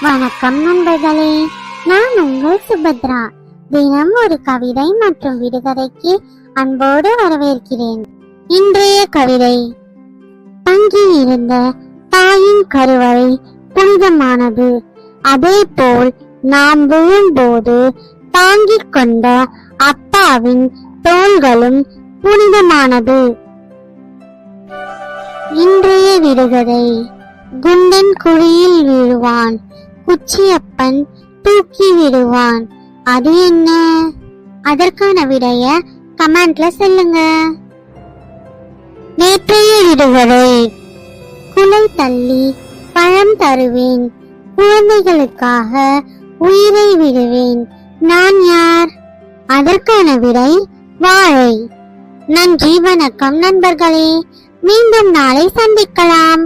வணக்கம் நண்பர்களே, நான் உங்கள் சுபத்ரா. தினம் ஒரு கவிதை மற்றும் விடுகதைக்கு அன்போடு வரவேற்கிறேன். இன்றைய கவிதை: தங்கி இருந்த தாயின் கருவறை புனிதமானது, அதே போல் நாம் விழும்போது தாங்கிக் கொண்ட அப்பாவின் தோள்களும் புனிதமானது. இன்றைய விடுகதை: குண்டன் குழியில் விழுவான், குச்சியப்பன் தூக்கி விடுவான், அது என்ன? அதற்கான விடைய கமெண்ட்ல சொல்லுங்க. நேற்றைய விடுகதை: குலை தள்ளி பழம் தருவேன், குழந்தைகளுக்காக உயிரை விடுவேன், நான் யார்? அதற்கான விடை வாழை. நன்றி, வணக்கம் நண்பர்களே. மீண்டும் நாளை சந்திக்கலாம்.